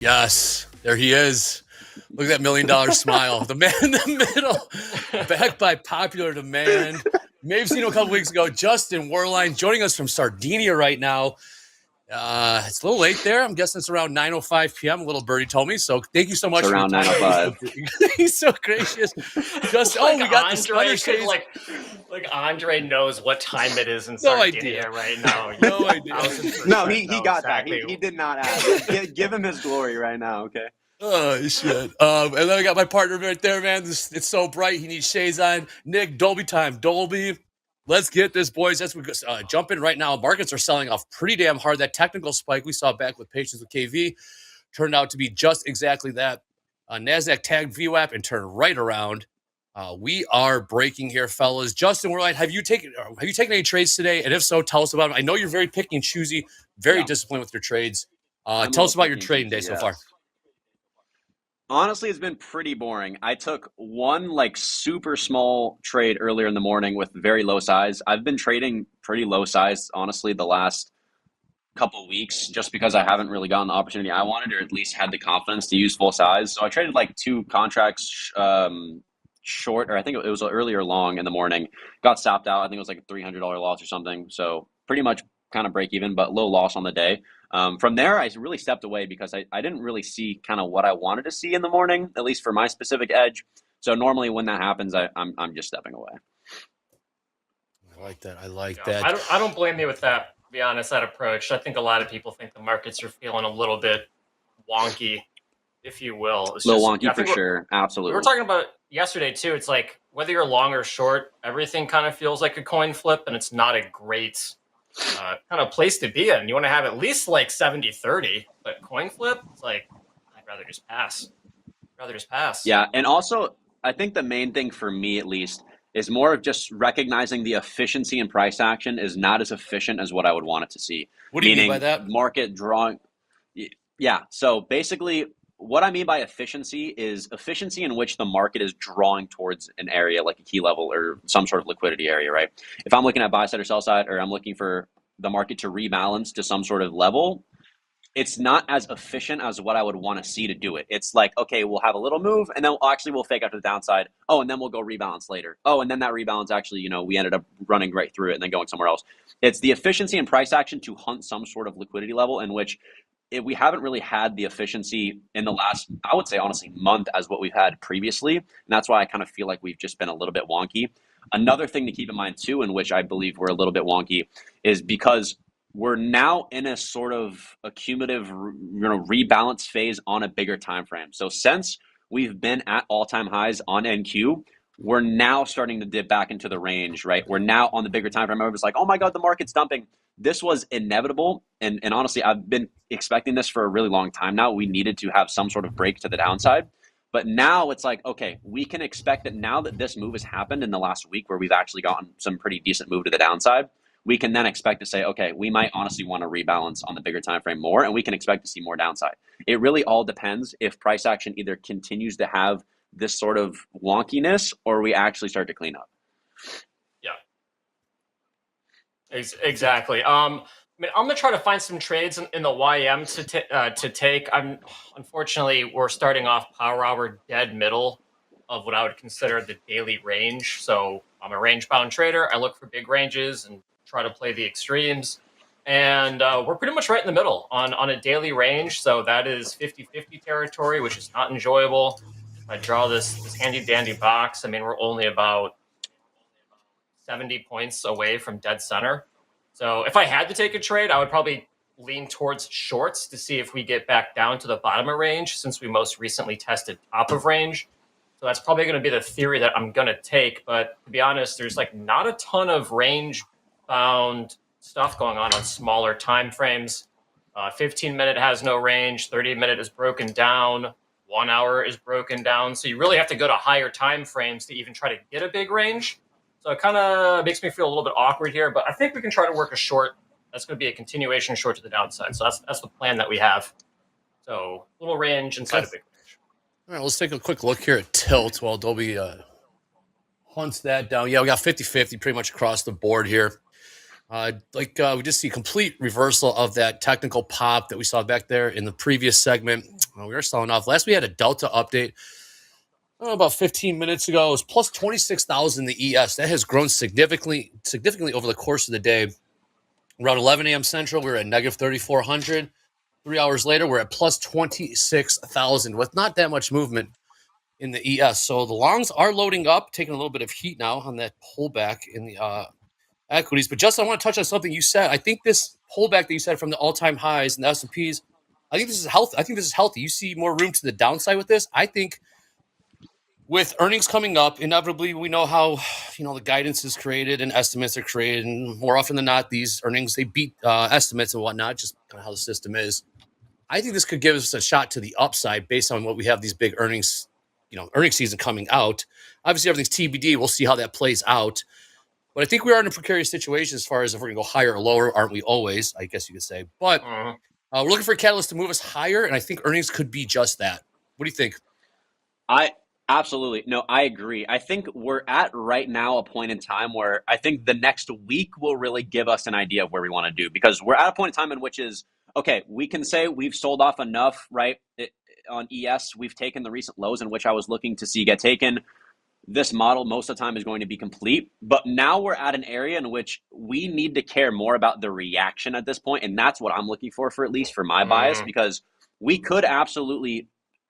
Yes, there he is. Look at that $1 million smile. The man in the middle, backed by popular demand. May have seen him a couple weeks ago. Justin Werline joining us from Sardinia right now. It's a little late there. I'm guessing it's around 9:05 p.m. A little birdie told me. So thank you so much It's for your around time. 9:05. He's so gracious. Just Like we got Andre the stunner could, shades. like Andre knows what time it is in No Sardinia idea. right now. No idea. 1000% No, he know got exactly. that. He did not ask. Give him his glory right now, okay? Oh shit! And then I got my partner right there, man. It's so bright. He needs shades on. Nick, Dolby time, Dolby. Let's get this, boys. That's what jump in right now. Markets are selling off pretty damn hard. That technical spike we saw back with patience with KV turned out to be just exactly that. Nasdaq tagged VWAP and turned right around. We are breaking here, fellas. Justin, have you taken any trades today? And if so, tell us about them. I know you're very picky and choosy, very disciplined with your trades. Tell us about your trading day so far. Honestly, it's been pretty boring. I took one like super small trade earlier in the morning with very low size. I've been trading pretty low size, honestly, the last couple weeks, just because I haven't really gotten the opportunity I wanted, or at least had the confidence to use full size. So I traded like 2 contracts short, or I think it was earlier long in the morning. Got stopped out. I think it was like a $300 loss or something. So pretty much kind of break even, but low loss on the day. From there, I really stepped away because I didn't really see kind of what I wanted to see in the morning, at least for my specific edge. So normally when that happens, I'm just stepping away. I like that. I like that. I don't blame you with that, to be honest, that approach. I think a lot of people think the markets are feeling a little bit wonky, if you will. It's a little just, wonky for sure. Absolutely. We were talking about yesterday, too. It's like whether you're long or short, everything kind of feels like a coin flip, and it's not a great kind of place to be in. You want to have at least like 70-30, but coin flip, it's like, I'd rather just pass. Yeah, and also, I think the main thing for me, at least, is more of just recognizing the efficiency in price action is not as efficient as what I would want it to see. What do you mean by that? Market drawing. Yeah, so basically, what I mean by efficiency is efficiency in which the market is drawing towards an area like a key level or some sort of liquidity area, right? If I'm looking at buy side or sell side, or I'm looking for the market to rebalance to some sort of level, it's not as efficient as what I would want to see to do it. It's like, okay, we'll have a little move and then we'll fake out to the downside. Oh, and then we'll go rebalance later. Oh, and then that rebalance actually, we ended up running right through it and then going somewhere else. It's the efficiency and price action to hunt some sort of liquidity level in which we haven't really had the efficiency in the last, I would say honestly, month as what we've had previously. And that's why I kind of feel like we've just been a little bit wonky. Another thing to keep in mind too, in which I believe we're a little bit wonky, is because we're now in a sort of accumulative, rebalance phase on a bigger time frame. So since we've been at all-time highs on NQ, we're now starting to dip back into the range, right? We're now on the bigger time frame. Everyone's like, oh my God, the market's dumping. This was inevitable. And honestly, I've been expecting this for a really long time now. We needed to have some sort of break to the downside. But now it's like, okay, we can expect that now that this move has happened in the last week where we've actually gotten some pretty decent move to the downside, we can then expect to say, okay, we might honestly want to rebalance on the bigger time frame more, and we can expect to see more downside. It really all depends if price action either continues to have this sort of wonkiness or we actually start to clean up. Yeah, exactly. I'm gonna try to find some trades in the YM to take. Unfortunately, we're starting off power hour dead middle of what I would consider the daily range. So I'm a range bound trader. I look for big ranges and try to play the extremes. And we're pretty much right in the middle on a daily range. So that is 50-50 territory, which is not enjoyable. I draw this handy dandy box. I mean, we're only about 70 points away from dead center. So if I had to take a trade, I would probably lean towards shorts to see if we get back down to the bottom of range, since we most recently tested top of range. So that's probably going to be the theory that I'm going to take. But to be honest, there's like not a ton of range bound stuff going on smaller time frames. 15-minute has no range. 30-minute is broken down. 1 hour is broken down. So you really have to go to higher time frames to even try to get a big range. So it kind of makes me feel a little bit awkward here. But I think we can try to work a short. That's going to be a continuation short to the downside. So that's the plan that we have. So little range inside a big range. All right, let's take a quick look here at tilt while Dolby hunts that down. Yeah, we got 50-50 pretty much across the board here. We just see complete reversal of that technical pop that we saw back there in the previous segment. Well, we are selling off. Last we had a Delta update about 15 minutes ago. It was plus 26,000 the ES. That has grown significantly over the course of the day. Around 11 a.m. Central, we were at negative 3,400. 3 hours later, we're at plus 26,000 with not that much movement in the ES. So the longs are loading up, taking a little bit of heat now on that pullback in the equities. But Justin, I want to touch on something you said. I think this pullback that you said from the all-time highs and the S&Ps, I think this is healthy. I think this is healthy. You see more room to the downside with this. I think with earnings coming up, inevitably we know how the guidance is created and estimates are created, and more often than not, these earnings they beat estimates and whatnot. Just kind of how the system is. I think this could give us a shot to the upside based on what we have these big earnings, earnings season coming out. Obviously, everything's TBD. We'll see how that plays out. But I think we are in a precarious situation as far as if we're going to go higher or lower, aren't we always, I guess you could say. But we're looking for a catalyst to move us higher, and I think earnings could be just that. What do you think? Absolutely. No, I agree. I think we're at right now a point in time where I think the next week will really give us an idea of where we want to do, because we're at a point in time in which is, okay, we can say we've sold off enough, right? On ES, we've taken the recent lows in which I was looking to see get taken. This model most of the time is going to be complete, but now we're at an area in which we need to care more about the reaction at this point, and that's what I'm looking for at least for my bias, because we could absolutely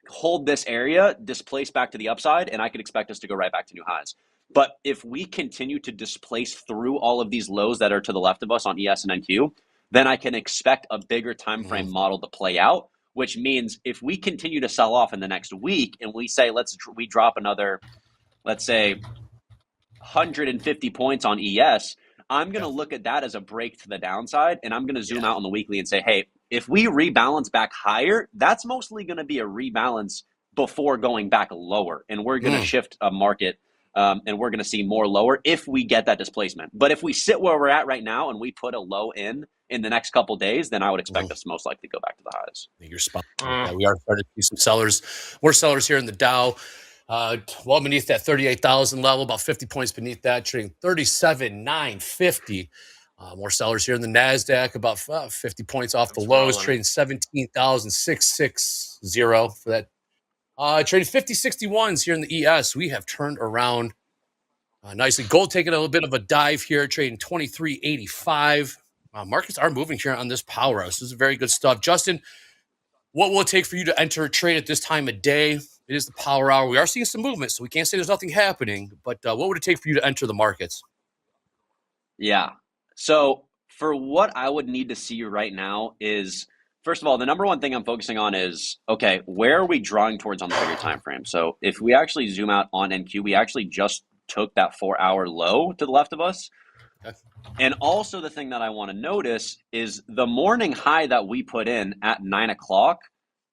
hold this area, displace back to the upside, and I could expect us to go right back to new highs. But if we continue to displace through all of these lows that are to the left of us on ES and NQ, then I can expect a bigger time frame model to play out, which means if we continue to sell off in the next week and we say we drop another, let's say 150 points on ES, I'm going to look at that as a break to the downside, and I'm going to zoom out on the weekly and say, hey, if we rebalance back higher, that's mostly going to be a rebalance before going back lower, and we're going to shift a market, and we're going to see more lower if we get that displacement. But if we sit where we're at right now and we put a low in the next couple of days, then I would expect us to most likely go back to the highs. You're spot on. Yeah, we are starting to see some sellers, more sellers here in the Dow. Well beneath that 38,000 level, about 50 points beneath that, trading 37,950. More sellers here in the NASDAQ, about 50 points off the lows, trading 17,660 for that. Trading 5061s here in the ES. We have turned around nicely. Gold taking a little bit of a dive here, trading 2385. Markets are moving here on this power house. This is very good stuff. Justin, what will it take for you to enter a trade at this time of day? It is the power hour. We are seeing some movement, so we can't say there's nothing happening. But what would it take for you to enter the markets? Yeah. So for what I would need to see right now is, first of all, the number one thing I'm focusing on is, okay, where are we drawing towards on the bigger time frame? So if we actually zoom out on NQ, we actually just took that 4-hour low to the left of us. Okay. And also the thing that I want to notice is the morning high that we put in at 9 o'clock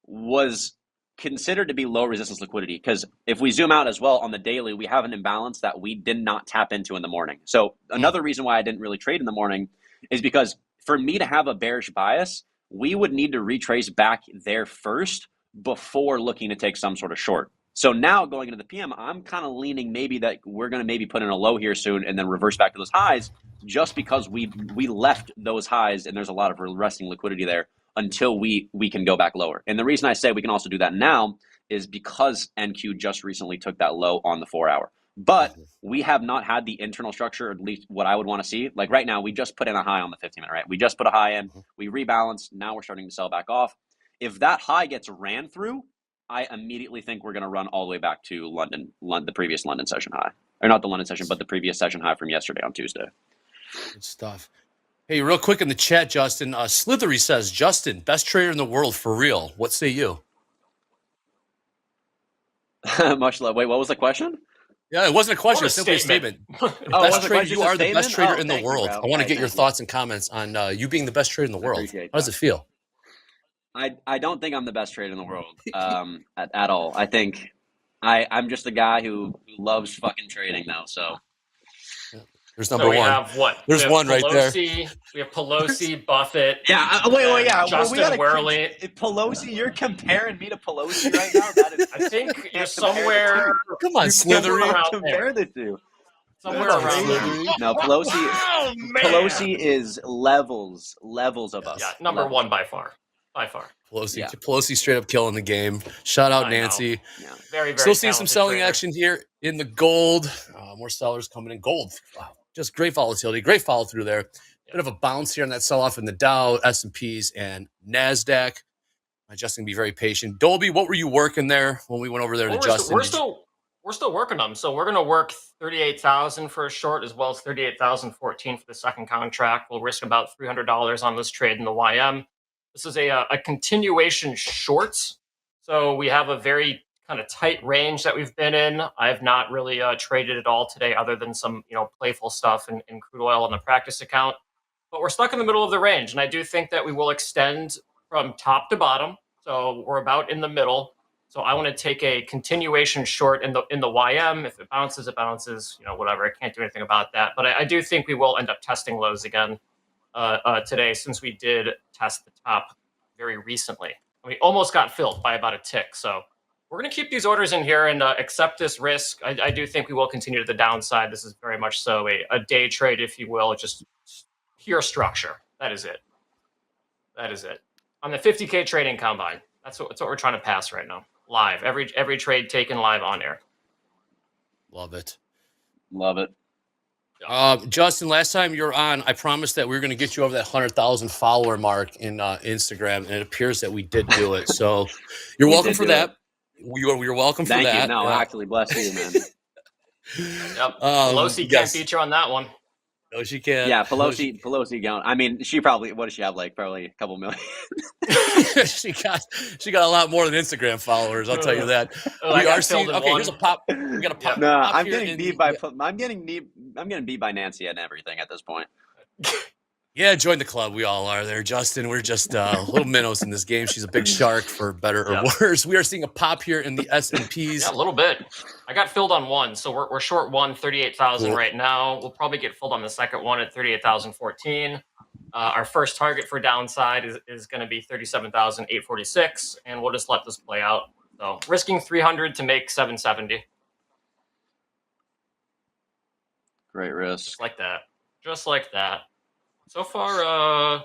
was considered to be low resistance liquidity, because if we zoom out as well on the daily, we have an imbalance that we did not tap into in the morning. So another reason why I didn't really trade in the morning is because for me to have a bearish bias, we would need to retrace back there first before looking to take some sort of short. So now going into the PM, I'm kind of leaning maybe that we're going to maybe put in a low here soon and then reverse back to those highs, just because we left those highs and there's a lot of resting liquidity there until we can go back lower. And the reason I say we can also do that now is because NQ just recently took that low on the 4-hour. But we have not had the internal structure, or at least what I would want to see. Like right now, we just put in a high on the 15-minute, right? We just put a high in, we rebalanced, now we're starting to sell back off. If that high gets ran through, I immediately think we're going to run all the way back to London, the previous London session high. Or not the London session, but the previous session high from yesterday on Tuesday. Good stuff. Hey, real quick in the chat, Justin, Slithery says, Justin, best trader in the world for real. What say you? Much love. Wait, what was the question? Yeah, it wasn't a question. It's simply a statement. You are the best trader in the world. I want to get your thoughts and comments on you being the best trader in the world. How does it feel? I don't think I'm the best trader in the world at all. I think I'm just a guy who loves fucking trading now, so... There's number one. We have what? There's one right there. We have Pelosi, Buffett. Yeah, wait, yeah. Justin Worley. Pelosi, you're comparing me to Pelosi right now? That is, I think you're somewhere. Come on, Slithery. Compare the two. Somewhere around there. No, Pelosi is levels above us. Yeah, number one by far. By far. Pelosi straight up killing the game. Shout out Nancy. Yeah. Very, very Still seeing some selling trader. action here in the gold. More sellers coming in. Gold, wow, just great volatility, great follow through there. Bit of a bounce here on that sell off in the Dow, S&Ps, and Nasdaq. Justin, be very patient. Dolby, what were you working there when we went over there to Justin? We're still working them. So we're going to work 38,000 for a short, as well as 38,014 for the second contract. We'll risk about $300 on this trade in the YM. This is a continuation shorts. So we have a very kind of tight range that we've been in. I have not really traded at all today, other than some playful stuff in crude oil on the practice account. But we're stuck in the middle of the range, and I do think that we will extend from top to bottom. So we're about in the middle. So I want to take a continuation short in the YM. If it bounces, it bounces. Whatever. I can't do anything about that. But I do think we will end up testing lows again today, since we did test the top very recently. We almost got filled by about a tick. So we're going to keep these orders in here and accept this risk. I do think we will continue to the downside. This is very much so a day trade, if you will. Just pure structure. That is it. On the 50K trading combine. That's what we're trying to pass right now. Live. Every trade taken live on air. Love it. Justin, last time you were on, I promised that we were going to get you over that 100,000 follower mark in Instagram, and it appears that we did do it. So you're welcome for that. You're welcome for that. Thank you. No, actually, bless you, man. Yep. Pelosi can't beat you on that one. No, she can't. Yeah, Pelosi gone. I mean, she probably, what does she have, like probably a couple million? she got a lot more than Instagram followers, I'll tell you that. We are seeing, okay, here's a pop. We got a pop. No, pop I'm here getting beat by I'm getting beat by Nancy and everything at this point. Yeah, join the club. We all are there, Justin. We're just little minnows in this game. She's a big shark, for better or worse. We are seeing a pop here in the S&Ps. Yeah, a little bit. I got filled on one, so we're short one, 38,000 right now. We'll probably get filled on the second one at 38,014. Our first target for downside is going to be 37,846, and we'll just let this play out. So risking 300 to make 770. Great risk. Just like that. So far,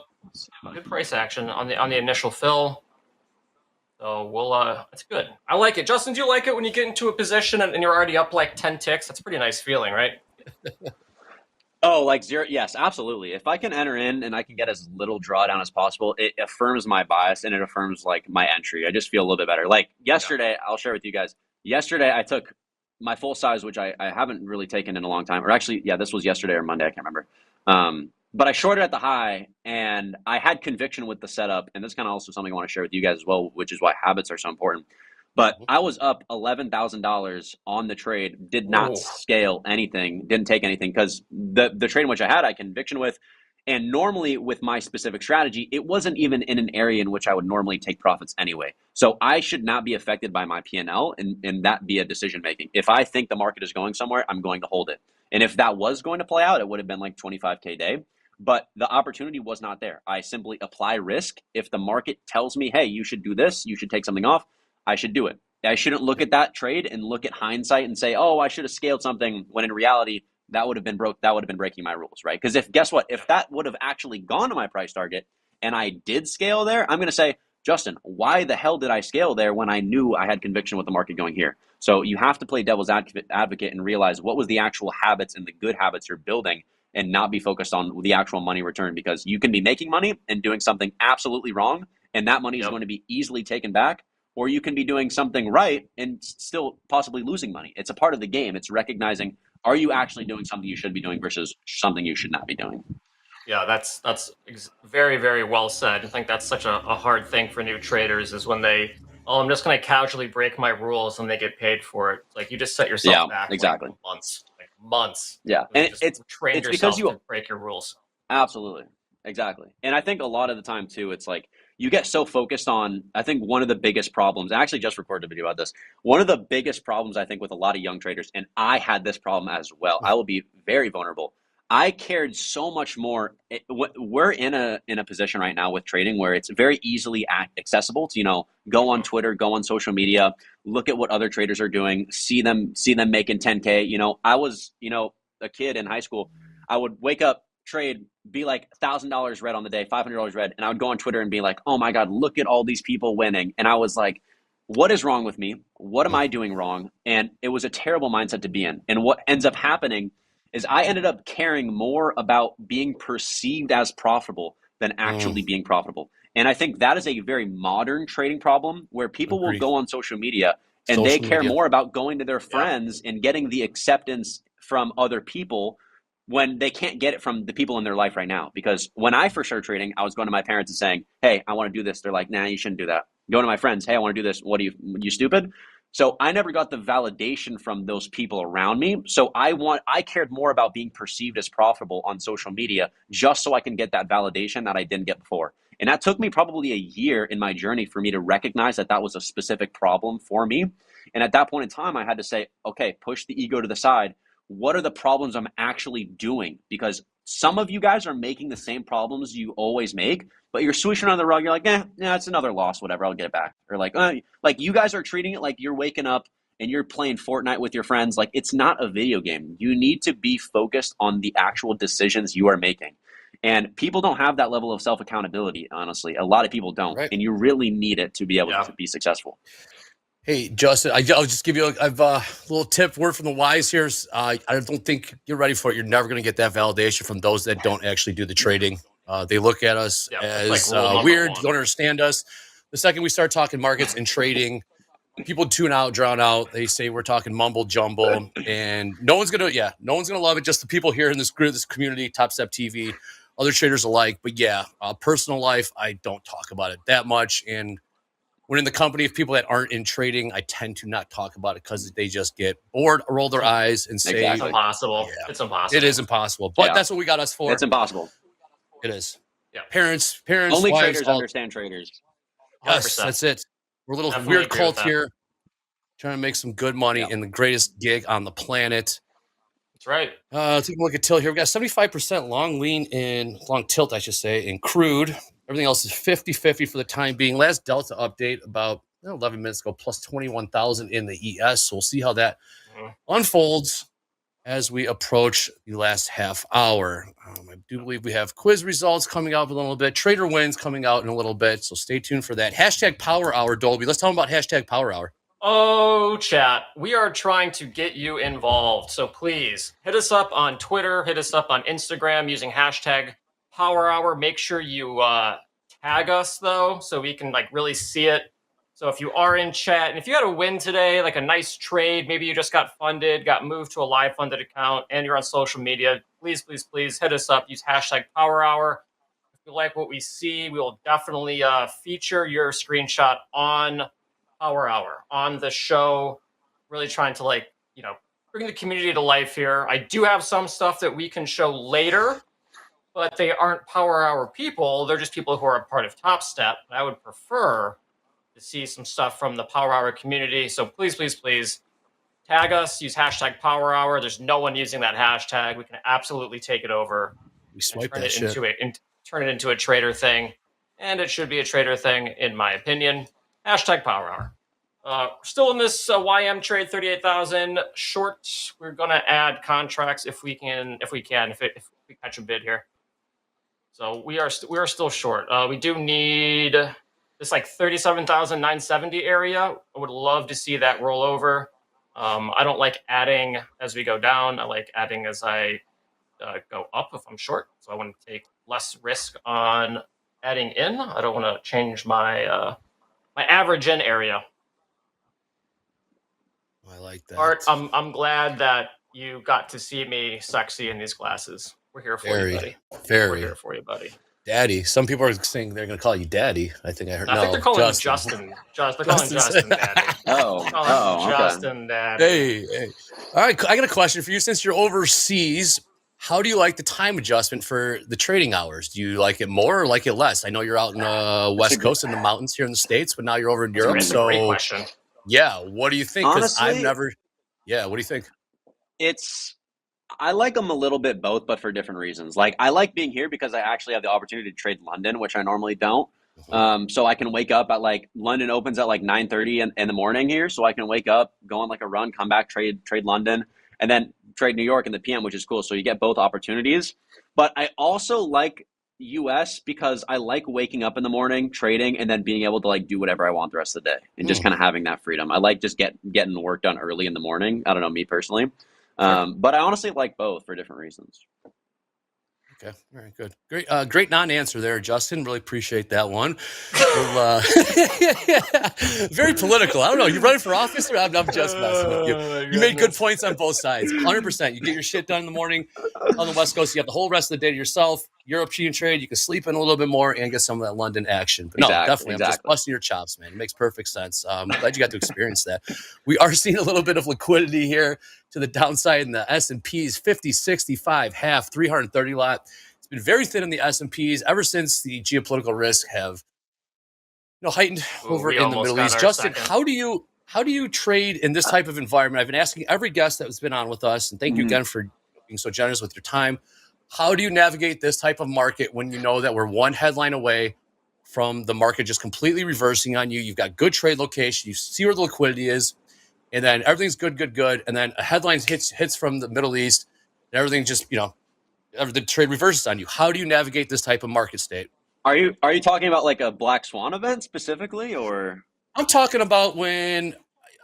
good price action on the initial fill. So it's good. I like it. Justin, do you like it when you get into a position and you're already up like 10 ticks? That's a pretty nice feeling, right? Oh, like zero? Yes, absolutely. If I can enter in and I can get as little drawdown as possible, it affirms my bias and it affirms like my entry. I just feel a little bit better. Like yesterday, I'll share with you guys. Yesterday, I took my full size, which I haven't really taken in a long time. Or actually, yeah, this was yesterday or Monday. I can't remember. But I shorted at the high, and I had conviction with the setup, and that's kind of also something I want to share with you guys as well, which is why habits are so important. But I was up $11,000 on the trade, did not scale anything, didn't take anything, because the trade in which I had conviction with, and normally with my specific strategy, it wasn't even in an area in which I would normally take profits anyway. So I should not be affected by my P&L and that be a decision making. If I think the market is going somewhere, I'm going to hold it. And if that was going to play out, it would have been like 25K day. But the opportunity was not there. I simply apply risk. If the market tells me, hey, you should do this, you should take something off, I should do it. I shouldn't look at that trade and look at hindsight and say, oh, I should have scaled something, when in reality, that would have been breaking my rules, right? Because guess what? If that would have actually gone to my price target and I did scale there, I'm going to say, Justin, why the hell did I scale there when I knew I had conviction with the market going here? So you have to play devil's advocate and realize what was the actual habits and the good habits you're building, and not be focused on the actual money return, because you can be making money and doing something absolutely wrong, and that money is going to be easily taken back, or you can be doing something right and still possibly losing money. It's a part of the game. It's recognizing, are you actually doing something you should be doing versus something you should not be doing? Yeah, that's very, very well said. I think that's such a hard thing for new traders, is when they, I'm just going to casually break my rules and they get paid for it. Like, you just set yourself back exactly. Like months. Yeah, and it's because you break your rules. Absolutely, exactly. And I think a lot of the time too, it's like you get so focused on. I think one of the biggest problems. I actually just recorded a video about this. One of the biggest problems I think with a lot of young traders, and I had this problem as well. I will be very vulnerable. I cared so much more. We're in a position right now with trading where it's very easily accessible to, go on Twitter, go on social media, look at what other traders are doing, see them making 10K. I was, a kid in high school. I would wake up trade be like $1,000 red on the day, $500 red, and I would go on Twitter and be like, oh my god, look at all these people winning, and I was like, what is wrong with me? What am I doing wrong? And it was a terrible mindset to be in. And what ends up happening is I ended up caring more about being perceived as profitable than actually being profitable. And I think that is a very modern trading problem where people will go on social media and they care more about going to their friends and getting the acceptance from other people when they can't get it from the people in their life right now. Because when I first started trading, I was going to my parents and saying, hey, I want to do this. They're like, nah, you shouldn't do that. Going to my friends, hey, I want to do this. What are you stupid? So I never got the validation from those people around me. So I cared more about being perceived as profitable on social media just so I can get that validation that I didn't get before. And that took me probably a year in my journey for me to recognize that that was a specific problem for me. And at that point in time, I had to say, okay, push the ego to the side. What are the problems I'm actually doing? Because some of you guys are making the same problems you always make, but you're swishing on the rug. You're like, it's another loss, whatever, I'll get it back. Or like you guys are treating it like you're waking up and you're playing Fortnite with your friends. Like, it's not a video game. You need to be focused on the actual decisions you are making. And people don't have that level of self-accountability, honestly. A lot of people don't. Right. And you really need it to be able to be successful. Hey, Justin, I'll just give you a little tip, word from the wise here. I don't think you're ready for it. You're never going to get that validation from those that don't actually do the trading. They look at us as weird, don't understand us. The second we start talking markets and trading, people tune out, drown out. They say we're talking mumble jumble, and no one's going to love it. Just the people here in this group, this community, TopstepTV, other traders alike. But personal life, I don't talk about it that much. And when in the company of people that aren't in trading, I tend to not talk about it because they just get bored, roll their eyes, and say, It's impossible. Yeah. It's impossible. It is impossible. But that's what we got us for. It's impossible. It is. Yeah. Parents, only wives, traders understand traders. Yes, 100%. That's it. We're a little weird cult here, trying to make some good money in the greatest gig on the planet. That's right. Take a look at tilt here. We got 75% long tilt, I should say, in crude. Everything else is 50-50 for the time being. Last Delta update about 11 minutes ago, plus 21,000 in the ES. So we'll see how that unfolds as we approach the last half hour. I do believe we have quiz results coming out in a little bit. Trader wins coming out in a little bit. So stay tuned for that. Hashtag Power Hour, Dolby. Let's talk about hashtag Power Hour. Oh, chat. We are trying to get you involved. So please hit us up on Twitter. Hit us up on Instagram using hashtag Power Hour. Make sure you tag us, though, so we can really see it. So if you are in chat, and if you had a win today, like a nice trade, maybe you just got funded, got moved to a live funded account, and you're on social media, please hit us up. Use hashtag Power Hour. If you like what we see, we will definitely feature your screenshot on Power Hour, on the show. Really trying to bring the community to life here. I do have some stuff that we can show later, but they aren't Power Hour people. They're just people who are a part of Topstep. I would prefer to see some stuff from the Power Hour community. So please tag us, use hashtag Power Hour. There's no one using that hashtag. We can absolutely take it over. We swipe that shit. Turn it into a trader thing. And it should be a trader thing, in my opinion. Hashtag Power Hour. Still in this YM trade, 38,000 short. We're going to add contracts if we catch a bid here. So we are still short. We do need this 37,970 area. I would love to see that roll over. I don't like adding as we go down. I like adding as I go up if I'm short. So I want to take less risk on adding in. I don't want to change my my average in area. I like that. Art, I'm glad that you got to see me sexy in these glasses. We're here for you, buddy. We're here for you, buddy. Daddy. Some people are saying they're going to call you Daddy. I think I heard. I think they're calling him Justin. They're calling Justin Daddy. Justin Daddy. Hey. All right, I got a question for you. Since you're overseas, how do you like the time adjustment for the trading hours? Do you like it more or like it less? I know you're out in the West Coast in the mountains here in the States, but now you're over in Europe. That's a great question. Yeah, what do you think? Because I've never. Yeah, what do you think? I like them a little bit both, but for different reasons. Like, I like being here because I actually have the opportunity to trade London, which I normally don't. So I can wake up at London opens at 9:30 in the morning here. So I can wake up, go on a run, come back, trade London, and then trade New York in the PM, which is cool. So you get both opportunities. But I also like US because I like waking up in the morning, trading, and then being able to like do whatever I want the rest of the day and just kind of having that freedom. I like just getting work done early in the morning. I don't know, me personally. Sure. But I honestly like both for different reasons. Okay. All right. Good. Great. Great non-answer there, Justin. Really appreciate that one. Well, very political. I don't know. You running for office, or I'm just messing with you. Oh, my You made good goodness. points on both sides. 100%. You get your shit done in the morning on the West Coast. You have the whole rest of the day to yourself. European trade. You can sleep in a little bit more and get some of that London action. But no, definitely. I'm just busting your chops, man. It makes perfect sense. I'm glad you got to experience that. We are seeing a little bit of liquidity here to the downside in the S&Ps, 50, 65, half, 330 lot. It's been very thin in the S&Ps ever since the geopolitical risks have heightened over We in the almost Middle got East. our Justin, second. how do you trade in this type of environment? I've been asking every guest that has been on with us, and thank you again for being so generous with your time. How do you navigate this type of market when you know that we're one headline away from the market just completely reversing on you? You've got good trade location, you see where the liquidity is, and then everything's good, and then a headline hits from the Middle East, and everything just the trade reverses on you. How do you navigate this type of market state? Are you talking about like a black swan event specifically, or? I'm talking about when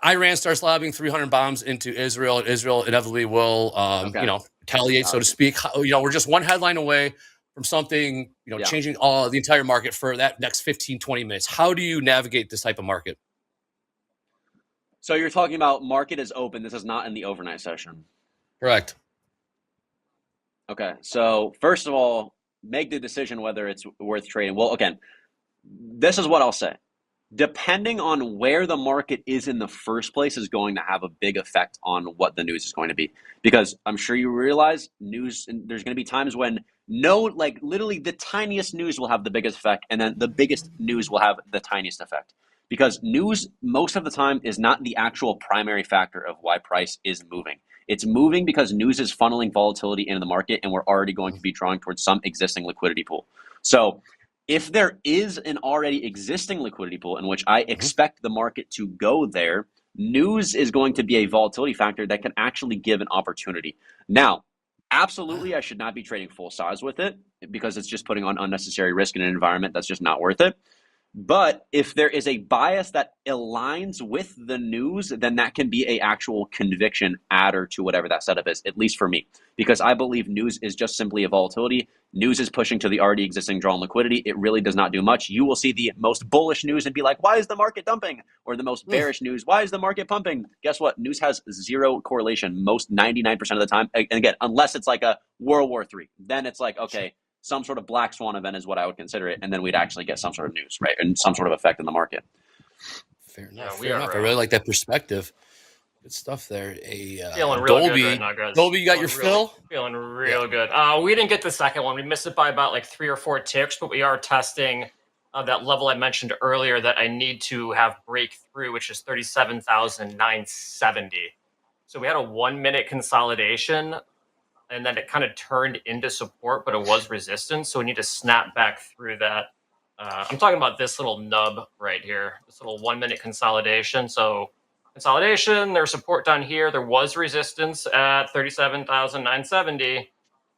Iran starts lobbing 300 bombs into Israel, and Israel inevitably will, Okay. retaliate, so to speak. We're just one headline away from something, Yeah. changing the entire market for that next 15, 20 minutes. How do you navigate this type of market? So you're talking about market is open. This is not in the overnight session. Correct. Okay. So first of all, make the decision whether it's worth trading. Well, again, this is what I'll say. Depending on where the market is in the first place is going to have a big effect on what the news is going to be. Because I'm sure you realize there's going to be times when literally the tiniest news will have the biggest effect, and then the biggest news will have the tiniest effect. Because news, most of the time, is not the actual primary factor of why price is moving. It's moving because news is funneling volatility into the market, and we're already going to be drawing towards some existing liquidity pool. So if there is an already existing liquidity pool in which I expect the market to go there, news is going to be a volatility factor that can actually give an opportunity. Now, absolutely, I should not be trading full size with it because it's just putting on unnecessary risk in an environment that's just not worth it. But if there is a bias that aligns with the news, then that can be a actual conviction adder to whatever that setup is, at least for me, because I believe news is just simply a volatility. News is pushing to the already existing drawn liquidity. It really does not do much. You will see the most bullish news and be like, why is the market dumping? Or the most bearish news, why is the market pumping? Guess what? News has zero correlation most 99% of the time. And again, unless it's like a World War III, then it's like, okay, some sort of black swan event is what I would consider it, and then we'd actually get some sort of news, right, and some sort of effect in the market. Fair enough. Fair enough. I really like that perspective. Good stuff there. Feeling real Dolby, good right now, guys. Dolby, you got your fill? Feeling real good. We didn't get the second one. We missed it by about like 3 or 4 ticks, but we are testing that level I mentioned earlier that I need to have breakthrough, which is 37,970. So we had a 1-minute consolidation, and then it kind of turned into support, but it was resistance. So we need to snap back through that. I'm talking about this little nub right here, this little 1-minute consolidation. So consolidation, there's support down here. There was resistance at 37,970, and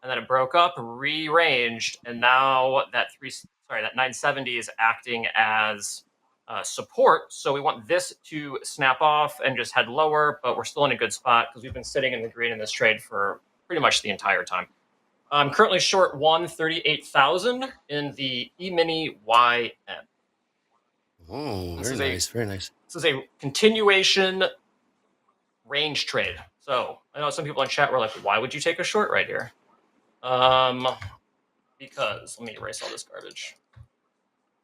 then it broke up, re-ranged, and now that 970 is acting as support. So we want this to snap off and just head lower, but we're still in a good spot because we've been sitting in the green in this trade for pretty much the entire time. I'm currently short 138,000 in the E-mini YM. Oh, very nice. Very nice. This is a continuation range trade. So I know some people in chat were like, why would you take a short right here? Because let me erase all this garbage.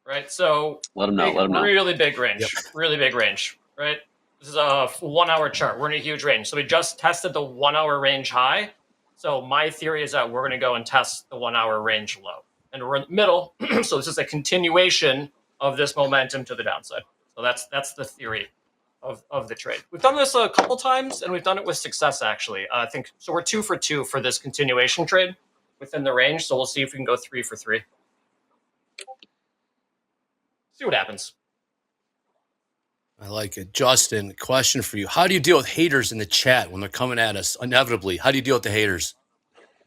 Right, so let them know. Really big range, really big range. Right, this is a 1-hour chart. We're in a huge range. So we just tested the 1-hour range high. So my theory is that we're going to go and test the 1-hour range low, and we're in the middle. So this is a continuation of this momentum to the downside. So that's the theory of the trade. We've done this a couple times, and we've done it with success, actually. I think so. We're 2 for 2 for this continuation trade within the range. So we'll see if we can go 3 for 3. See what happens. I like it. Justin, question for you. How do you deal with haters in the chat when they're coming at us inevitably? How do you deal with the haters?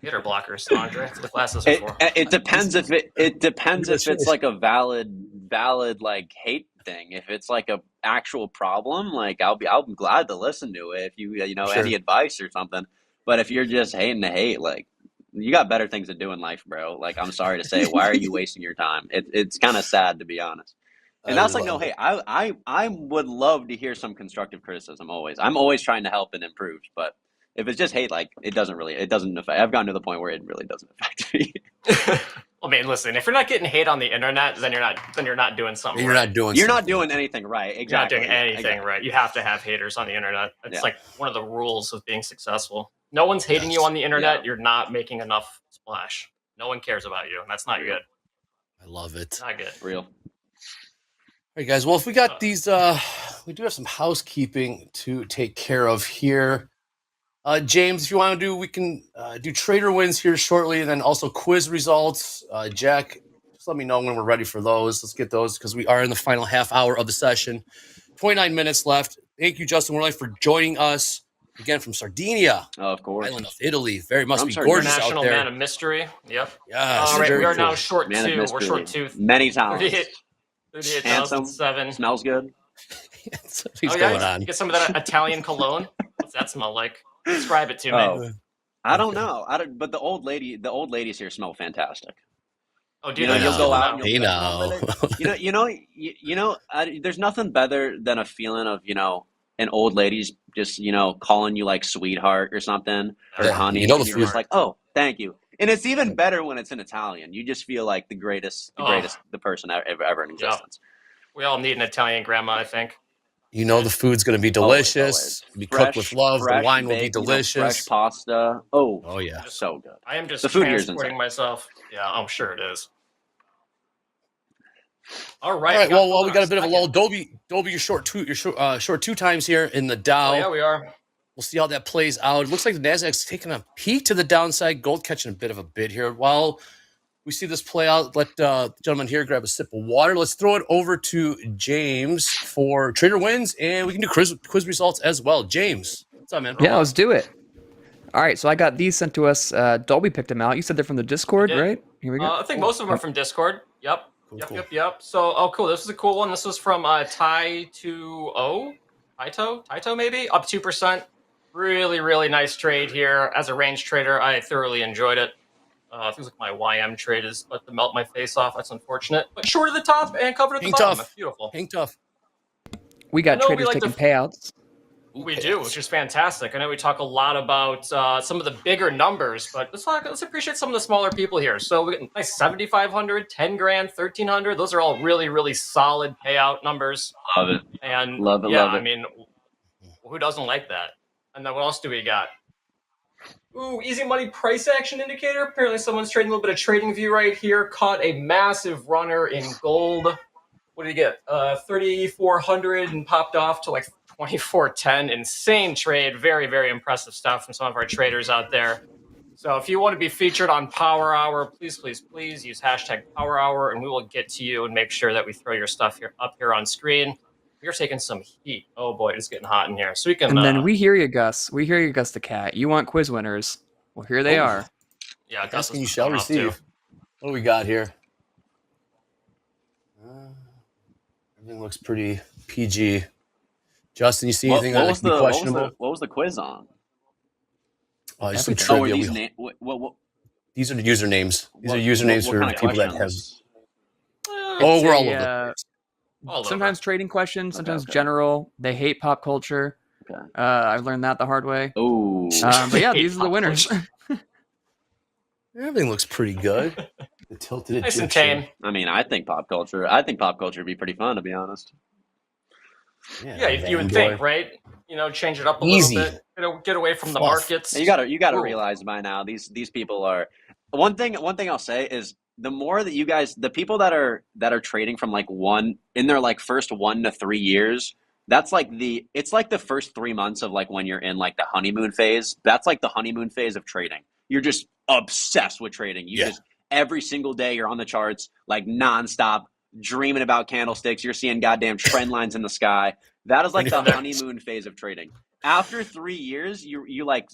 Hater blockers, Andre. That's what the classes are for. It depends if it's Choice. like a valid like hate thing. If it's like a actual problem, like I'll be glad to listen to it if you Sure. any advice or something. But if you're just hating to hate, like you got better things to do in life, bro. Like I'm sorry to say, why are you wasting your time? It's kind of sad to be honest. And I that's like, no, love hey, it. I would love to hear some constructive criticism always. I'm always trying to help and improve, but if it's just hate, like it doesn't affect. I've gotten to the point where it really doesn't affect me. I mean, listen, if you're not getting hate on the internet, then you're not doing something You're right. not doing. You're not something. doing anything right. You're not Exactly. doing anything right. You have to have haters on the internet. It's Yeah. like one of the rules of being successful. No one's hating you on the internet. Yeah. You're not making enough splash. No one cares about you, and that's not good. I love it. Not good. Real. All right, guys. Well, if we got these, we do have some housekeeping to take care of here. James, if you want to do, we can do trader wins here shortly, and then also quiz results. Jack, just let me know when we're ready for those. Let's get those because we are in the final half hour of the session. 29 minutes left. Thank you, Justin Worley, for joining us again from Sardinia, Oh, of course. island of Italy. Very must From be Sardinia. gorgeous out International there. man of mystery. Yep. Yes, All right, very we are cool. now short Man of two. We're mystery. short two. Many times. 38,007. Smells good. Something's Oh yeah, going on. you get some of that Italian cologne. What's that smell like? Describe it to me. Oh, I don't know. But the old ladies here smell fantastic. Oh, You know, you'll go out. And They you'll be like, know. there's nothing better than a feeling of an old lady's just calling you like sweetheart or something or Yeah, honey. you know And the you're food. just like, oh, thank you. And it's even better when it's in Italian. You just feel like the greatest, the person ever in existence. We all need an Italian grandma, I think. You know the food's going to be delicious. Always. Be cooked with love. The Fresh wine will be baked, delicious. fresh pasta. Oh yeah. so good. I am just The food here is transporting insane. myself. Yeah, I'm sure it is. All All right. right. Well, we got a bit of a lull. lull. Dolby, you're short two times here in the Dow. Oh, yeah, we are. We'll see how that plays out. It looks like the Nasdaq's taking a peek to the downside. Gold catching a bit of a bid here. While we see this play out, let the gentleman here grab a sip of water. Let's throw it over to James for trader wins, and we can do quiz results as well. James, what's up, man? Yeah, let's do it. All right, so I got these sent to us. Dolby picked them out. You said they're from the Discord, I did. right? Here we go. I think most of them are from Discord. Yep. Cool. Yep. So, cool. This is a cool one. This was from Tai2O. Taito, maybe? Up 2%. Really, really nice trade here. As a range trader, I thoroughly enjoyed it. Things like my YM trade is about to melt my face off. That's unfortunate. But short at the top and covered at the Hang bottom. tough. That's beautiful. Hang tough. We got I know we traders like to- taking payouts. We do, which is fantastic. I know we talk a lot about some of the bigger numbers, but let's appreciate some of the smaller people here. So we get nice 7,500, 10 grand, 1,300. Those are all really, really solid payout numbers. Love it. And Love it. I mean, who doesn't like that? And then what else do we got? Ooh, easy money price action indicator. Apparently someone's trading a little bit of trading view right here. Caught a massive runner in gold. What did he get? 3,400 and popped off to like 2410. Insane trade. Very, very impressive stuff from some of our traders out there. So if you want to be featured on Power Hour, please use hashtag Power Hour, and we will get to you and make sure that we throw your stuff up here on screen. We're taking some heat. Oh boy, it's getting hot in here. So we can. And then we hear you, Gus. We hear you, Gus the Cat. You want quiz winners? Well, here they are. Yeah, Gus Asking you is shall going off too. receive. What do we got here? Everything looks pretty PG. Justin, you see anything that could be questionable? What was the quiz on? Just some Oh, were trivia. these what These are the usernames. These What- are usernames what for kind of people that have. questions? Oh, we're all It's over. a, All over. sometimes trading questions, sometimes okay. general. They hate pop culture. Okay. I learned that the hard way. Oh, But yeah, these are the winners. Everything looks pretty good. The tilted Nice and Egyptian. tame. I mean, I think pop culture would be pretty fun, to be honest. Yeah, you would Vanboy. think, right? Change it up a Easy. little bit. Get away from the Fluff. markets. You gotta Ooh. realize by now these people are one thing I'll say is the more that the people that are trading from like in their like first 1 to 3 years, that's like it's like the first 3 months of like when you're in like the honeymoon phase. That's like the honeymoon phase of trading. You're just obsessed with trading. Just every single day you're on the charts like nonstop, dreaming about candlesticks. You're seeing goddamn trend lines in the sky. That is like the honeymoon phase of trading. After 3 years, you like,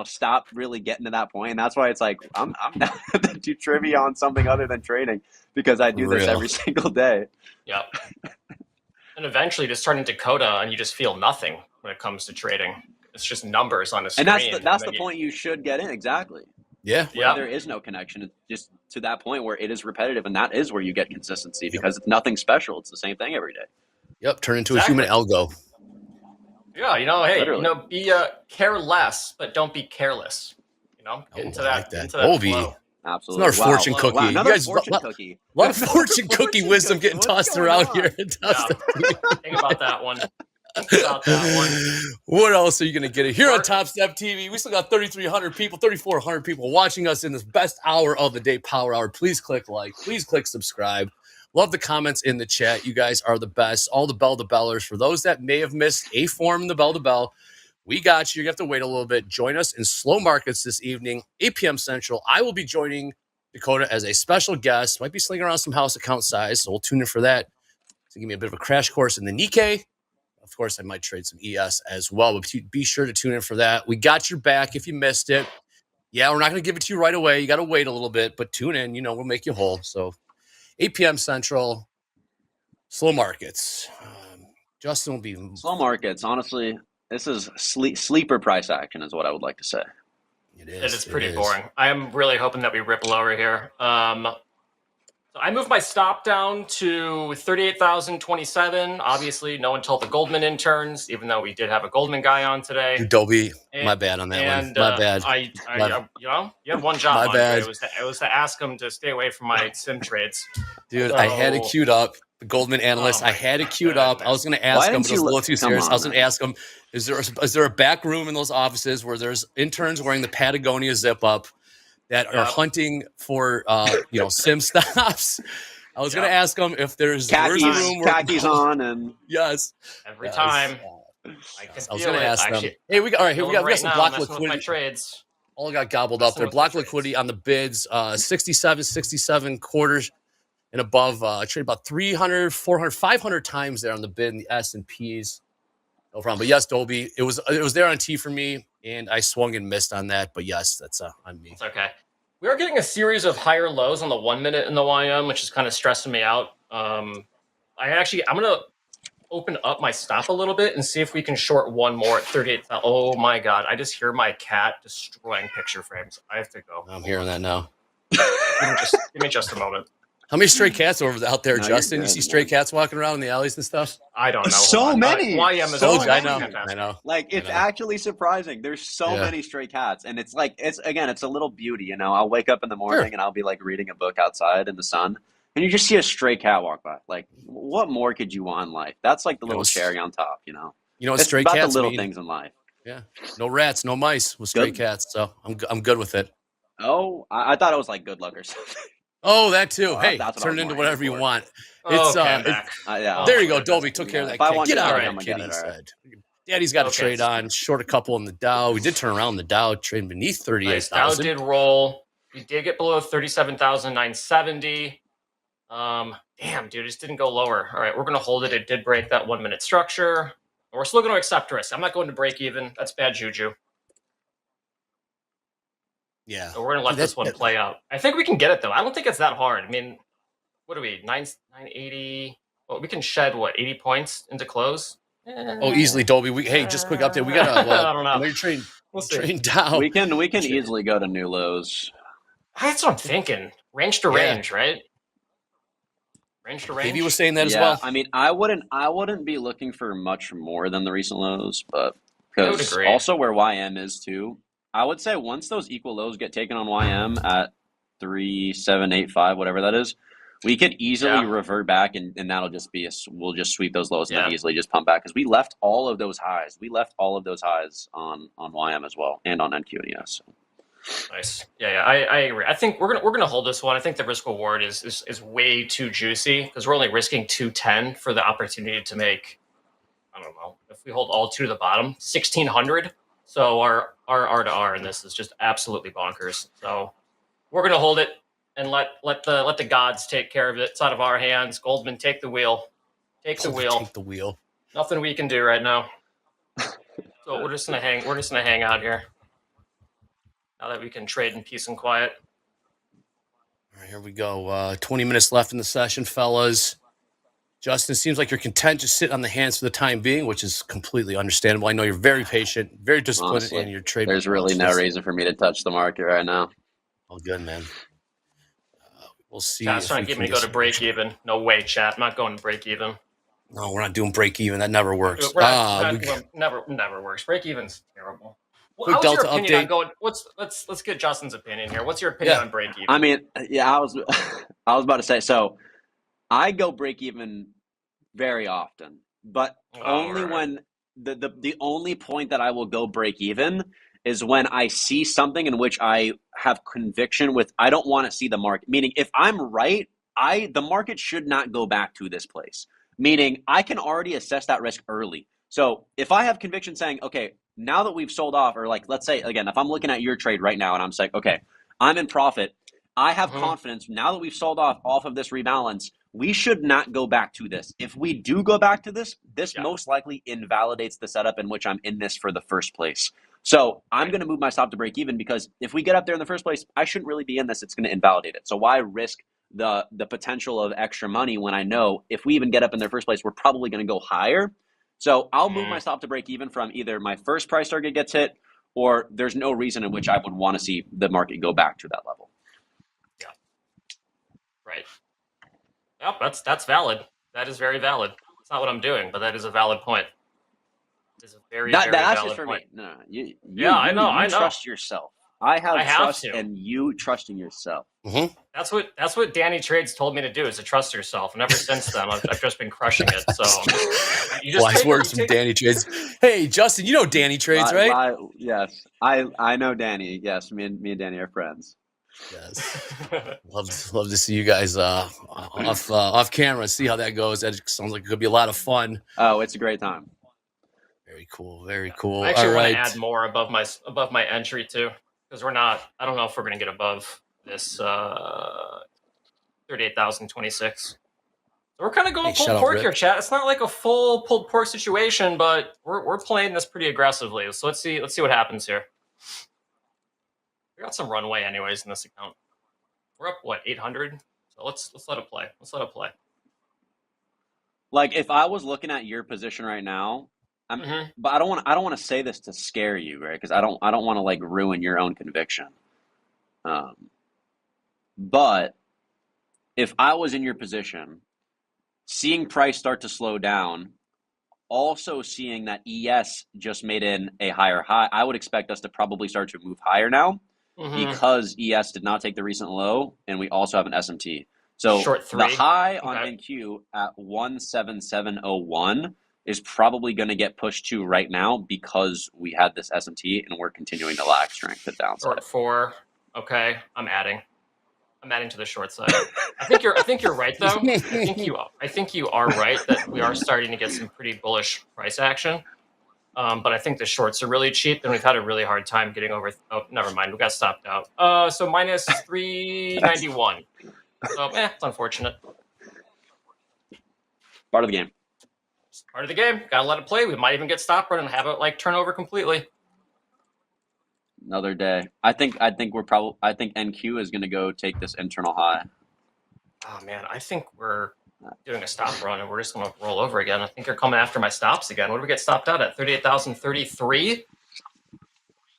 stop really getting to that point, and that's why it's like I'm not to do trivia on something other than trading because I do this every single day. Yep. And eventually, just turn into Coda, and you just feel nothing when it comes to trading. It's just numbers on a screen. And that's the point you should get in, exactly. Yeah. Where there is no connection. It's just to that point where it is repetitive, and that is where you get consistency because it's nothing special. It's the same thing every day. Yep. Turn into a human algo. Yeah, hey, literally. Be care less, but don't be careless. Get into that. Get into that flow. Absolutely. It's another fortune cookie. Wow, another you guys, fortune cookie. A lot of fortune cookie wisdom getting tossed around here. Think about that one. What else are you going to get here on Topstep TV? We still got 3,300 people, 3,400 people watching us in this best hour of the day, Power Hour. Please click like. Please click subscribe. Love the comments in the chat. You guys are the best. All the bell-to-bellers. For those that may have missed a form in the bell-to-bell, we got you. You have to wait a little bit. Join us in Slow Markets this evening, 8 p.m. Central. I will be joining Dakota as a special guest. Might be slinging around some house account size, so we'll tune in for that. So give me a bit of a crash course in the Nikkei. Of course, I might trade some ES as well, but be sure to tune in for that. We got your back if you missed it. Yeah, we're not going to give it to you right away. You got to wait a little bit, but tune in. We'll make you whole. So 8 p.m. Central, Slow Markets. Justin will be... Slow Markets, honestly, this is sleeper price action is what I would like to say. It is pretty boring. I am really hoping that we rip lower here. So I moved my stop down to 38,027. Obviously, no one told the Goldman interns, even though we did have a Goldman guy on today. Dolby, my bad on that one. My bad. You had one job. My bad. It was to ask him to stay away from my sim trades. Dude, I had it queued up. The Goldman analyst, I had it queued up. I was going to ask him, but it was a little too serious. I was going to ask him, is there a back room in those offices where there's interns wearing the Patagonia zip up that are hunting for sim stops? I was going to ask them if there's khakis on, and yes, every time. I was going to ask them. Hey, we got some block liquidity trades. All got gobbled up there. Block liquidity on the bids, 67 quarters and above. Trade about 300, 400, 500 times there on the bid in the S&Ps. No problem. But yes, Dolby, it was there on T for me, and I swung and missed on that. But yes, that's on me. It's okay. We are getting a series of higher lows on the 1 minute in the YM, which is kind of stressing me out. I'm going to open up my stop a little bit and see if we can short one more at 38. Oh my God. I just hear my cat destroying picture frames. I have to go. I'm hearing that now. Give me just a moment. How many stray cats are out there, Justin? You see stray cats walking around in the alleys and stuff? I don't know. So many. YM is I know. Like, it's actually surprising. There's so many stray cats. And it's like, it's a little beauty, I'll wake up in the morning and I'll be like reading a book outside in the sun. And you just see a stray cat walk by. Like, what more could you want in life? That's like the little cherry on top, You know what it's stray about cats the little mean? things in life. Yeah. No rats, no mice with stray cats. So I'm good with it. Oh, I thought it was like good luck or something. Oh, that too. Hey, turn it into whatever you want. It's there you go. Dolby took care of that. Get out of here, kid, he said. Daddy's got a trade on. Short a couple in the Dow. We did turn around the Dow, trading beneath 38,000. Dow did roll. We did get below 37,970. Damn, dude, it just didn't go lower. All right, we're going to hold it. It did break that 1 minute structure. We're still going to accept risk. I'm not going to break even. That's bad juju. Yeah. So we're going to let this one play out. I think we can get it, though. I don't think it's that hard. I mean, what are we, 980? Well, we can shed, 80 points into close? Oh, easily, Dolby. Hey, just quick update. We got I don't know. We're trading down. We can easily go to new lows. That's what I'm thinking. Range to range, right? Range to range. Davey was saying that as well. I mean, I wouldn't be looking for much more than the recent lows, but because also where YM is too. I would say once those equal lows get taken on YM at 3,785, whatever that is, we could easily revert back, and that'll just be we'll just sweep those lows and then easily just pump back because we left all of those highs. We left all of those highs on YM as well and on NQNES. So. Nice. Yeah, I agree. I think we're gonna hold this one. I think the risk reward is way too juicy because we're only risking 210 for the opportunity to make. I don't know if we hold all two to the bottom, 1,600. So our R to R in this is just absolutely bonkers. So we're gonna hold it and let the gods take care of it. It's out of our hands. Goldman, take the wheel. Take the wheel. Take the wheel. Nothing we can do right now. So we're just gonna hang out here. Now that we can trade in peace and quiet. All right, here we go. 20 minutes left in the session, fellas. Justin, seems like you're content just sitting on the hands for the time being, which is completely understandable. I know you're very patient, very disciplined Honestly, in your trade. there's really no reason for me to touch the market right now. All good, man. We'll see. Chat's trying to get me to go to break even. No way, chat. I'm not going to break even. No, we're not doing break even. That never works. Never works. Break even's terrible. Quick How's Delta your opinion on update. going? Let's get Justin's opinion here. What's your opinion on break even? I mean, yeah, I was about to say, so I go break even very often, but only when the only point that I will go break even is when I see something in which I have conviction with. I don't want to see the market. Meaning, if I'm right, the market should not go back to this place. Meaning, I can already assess that risk early. So if I have conviction saying, okay, now that we've sold off, or like, let's say again, if I'm looking at your trade right now and I'm saying, okay, I'm in profit, I have confidence now that we've sold off of this rebalance, we should not go back to this. If we do go back to this, most likely invalidates the setup in which I'm in this for the first place. So I'm going to move my stop to break even, because if we get up there in the first place, I shouldn't really be in this. It's going to invalidate it. So why risk the potential of extra money when I know if we even get up in the first place, we're probably going to go higher. So I'll move my stop to break even from either my first price target gets hit, or there's no reason in which I would want to see the market go back to that level. Yeah. Right. Yep, that's valid. That is very valid. It's not what I'm doing, but that is a valid point. It is a very valid just for point. me. No, I know. Trust yourself. I have trust to. in you trusting yourself. Mm-hmm. That's what Danny Trades told me to do, is to trust yourself. And ever since then, I've just been crushing it. So wise words from Danny Trades. Hey, Justin, you know Danny Trades, right? Yes, I know Danny. Yes, me and Danny are friends. Yes, love to see you guys off camera. See how that goes. That sounds like it could be a lot of fun. Oh, it's a great time. Very cool. Very cool. I actually want to right. add more above my entry too, because we're not. I don't know if we're going to get above this 38,026. So we're kind of going pulled pork here, chat. It's not like a full pulled pork situation, but we're playing this pretty aggressively. So let's see what happens here. We got some runway anyways in this account. We're up 800. So let's let it play. Let's let it play. Like if I was looking at your position right now, but I don't want to say this to scare you, right? Because I don't want to like ruin your own conviction. But if I was in your position, seeing price start to slow down, also seeing that ES just made in a higher high, I would expect us to probably start to move higher now, because ES did not take the recent low, and we also have an SMT. So the high on NQ at 17701 is probably going to get pushed to right now because we had this SMT and we're continuing to lack strength at downside. Short 4. Okay, I'm adding to the short side. I think you're right though. I think you are right that we are starting to get some pretty bullish price action. But I think the shorts are really cheap, and we've had a really hard time getting over. Oh, never mind. We got stopped out. So minus 391. So, it's unfortunate. Part of the game. Part of the game. Gotta let it play. We might even get stop run and have it like turn over completely. Another day. I think NQ is going to go take this internal high. Oh man, I think we're doing a stop run and we're just going to roll over again. I think you're coming after my stops again. What did we get stopped out at? 38,033.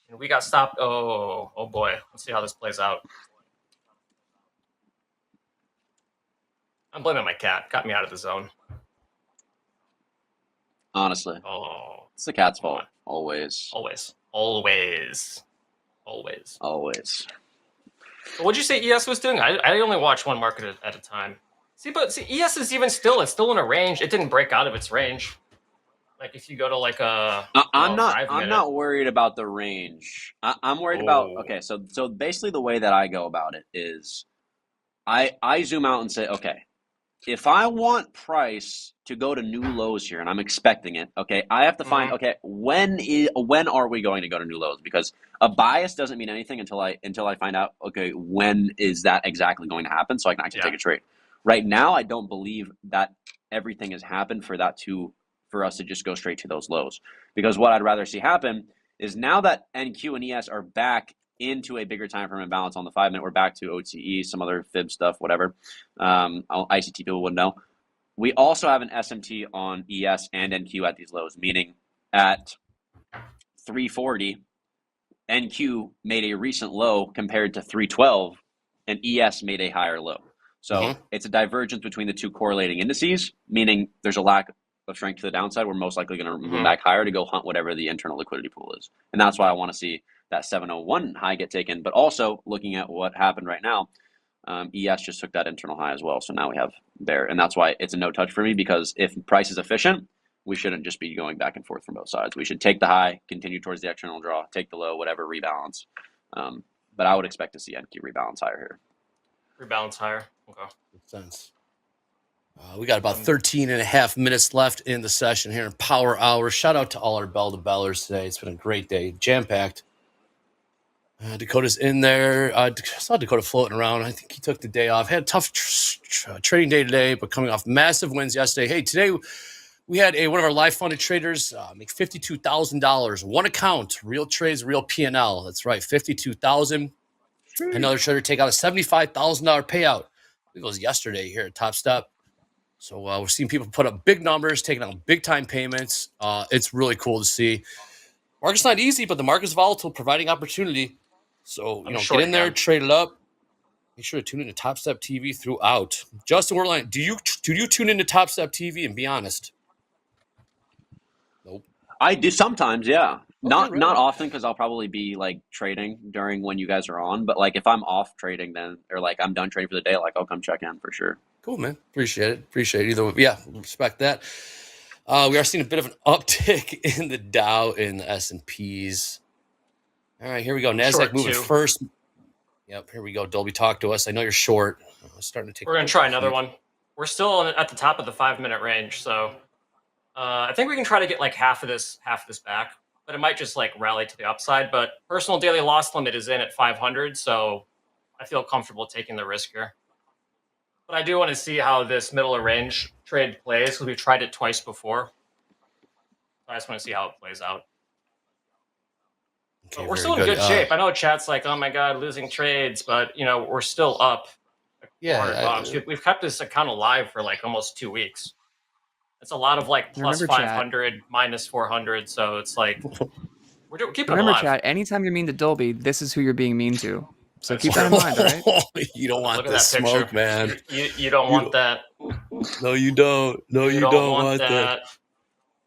And we got stopped. Oh boy. Let's see how this plays out. I'm blaming my cat. Got me out of the zone. Honestly. Oh. It's the cat's fault. Always. What'd you say ES was doing? I only watch one market at a time. See, ES is even still. It's still in a range. It didn't break out of its range. Like if you go to like a. I'm not worried about the range. I'm worried about. Okay, so basically the way that I go about it is, I zoom out and say, okay, if I want price to go to new lows here, and I'm expecting it, okay, I have to find, okay, when are we going to go to new lows? Because a bias doesn't mean anything until I find out, okay, when is that exactly going to happen, so I can actually take a trade. Right now, I don't believe that everything has happened for for us to just go straight to those lows. Because what I'd rather see happen is now that NQ and ES are back into a bigger time frame imbalance on the 5 minute, we're back to OTE, some other fib stuff, whatever. ICT people would know. We also have an SMT on ES and NQ at these lows, meaning at 340, NQ made a recent low compared to 312, and ES made a higher low. So it's a divergence between the two correlating indices, meaning there's a lack of strength to the downside. We're most likely going to move back higher to go hunt whatever the internal liquidity pool is. And that's why I want to see that 701 high get taken. But also looking at what happened right now, ES just took that internal high as well. So now we have there. And that's why it's a no touch for me, because if price is efficient, we shouldn't just be going back and forth from both sides. We should take the high, continue towards the external draw, take the low, whatever, rebalance. But I would expect to see NQ rebalance higher here. Rebalance higher. Okay. Makes sense. We got about 13 and a half minutes left in the session here in Power Hour. Shout out to all our bell to bellers today. It's been a great day, jam-packed. Dakota's in there. I saw Dakota floating around. I think he took the day off. Had a tough trading day today, but coming off massive wins yesterday. Hey, today we had one of our live funded traders make $52,000. One account, real trades, real P&L. That's right, $52,000. Another trader take out a $75,000 payout. It was yesterday here at Topstep. So we're seeing people put up big numbers, taking out big time payments. It's really cool to see. Market's not easy, but the market's volatile, providing opportunity. So get in there, trade it up. Make sure to tune into Topstep TV throughout. Justin Werlein, do you tune into Topstep TV and be honest? Nope. I do sometimes, yeah. Okay, Not often, because I'll probably be like trading during when you guys are on. But like if I'm off trading, then or like I'm done trading for the day, like I'll come check in for sure. Cool, man. Appreciate it. Either way. Yeah, respect that. We are seeing a bit of an uptick in the Dow and the S&Ps. All right, here we go. NASDAQ moving first. Yep, here we go. Dolby, talk to us. I know you're short. Starting to take. We're going to try another one. We're still at the top of the 5 minute range, so I think we can try to get like half of this back, but it might just like rally to the upside. But personal daily loss limit is in at 500, so I feel comfortable taking the risk here. But I do want to see how this middle of range trade plays, because we've tried it twice before. I just want to see how it plays out. Okay, we're still in good shape. I know chat's like, oh my God, losing trades, but we're still up. Yeah, we've kept this account alive for like almost 2 weeks. It's a lot of like plus 500, minus 400. So it's like we're keeping it alive. Remember, chat, anytime you're mean to Dolby, this is who you're being mean to. So keep that in mind, all right? You don't want this smoke, man. You don't want that. No, you don't. No, you don't want that.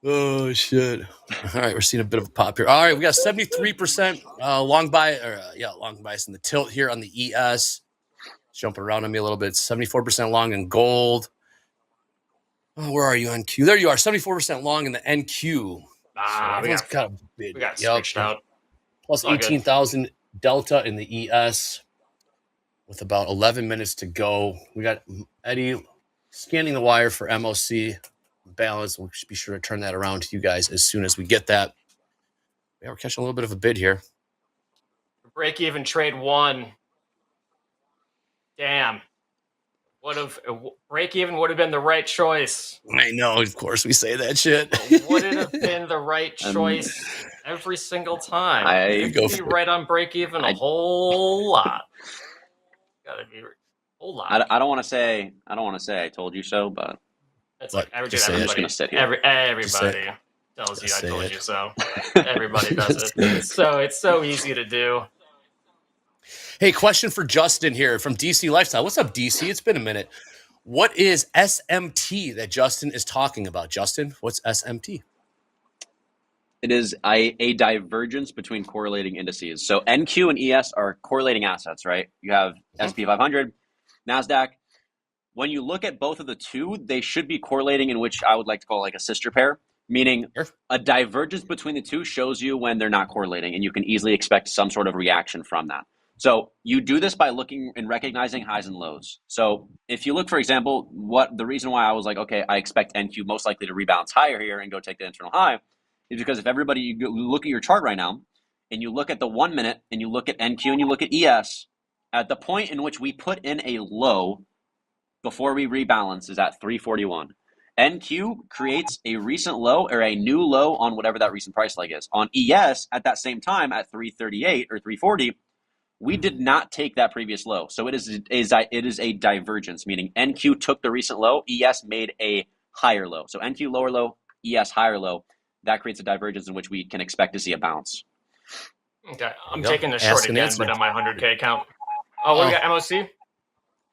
Oh, shit. All right, we're seeing a bit of a pop here. All right, we got 73% long bias in the tilt here on the ES. Jumping around on me a little bit. 74% long in gold. Oh, where are you, NQ? There you are, 74% long in the NQ. We got switched out. Plus 18,000 delta in the ES with about 11 minutes to go. We got Eddie scanning the wire for MOC balance. We'll be sure to turn that around to you guys as soon as we get that. Yeah, we're catching a little bit of a bid here. Break even trade one. Damn. Break even would have been the right choice. I know, of course we say that shit. Would it have been the right choice every single time? I go be right on break even a whole lot. Gotta be a whole lot. I don't want to say I told you so, but it's like everybody tells you I told you so. Everybody does it. It's so easy to do. Hey, question for Justin here from DC Lifestyle. What's up, DC? It's been a minute. What is SMT that Justin is talking about? Justin, what's SMT? It is a divergence between correlating indices. So NQ and ES are correlating assets, right? You have SP 500, NASDAQ. When you look at both of the two, they should be correlating in which I would like to call like a sister pair, meaning a divergence between the two shows you when they're not correlating, and you can easily expect some sort of reaction from that. So you do this by looking and recognizing highs and lows. So if you look, for example, the reason why I was like, okay, I expect NQ most likely to rebalance higher here and go take the internal high is because if you look at your chart right now and you look at the 1 minute and you look at NQ and you look at ES, at the point in which we put in a low before we rebalance is at 341. NQ creates a recent low or a new low on whatever that recent price leg is. On ES, at that same time at 338 or 340, we did not take that previous low. So it is a divergence, meaning NQ took the recent low, ES made a higher low. So NQ lower low, ES higher low. That creates a divergence in which we can expect to see a bounce. Okay, I'm Yep. taking the Ask short and again, answer. but on my 100K account. Oh, what do we got, MOC?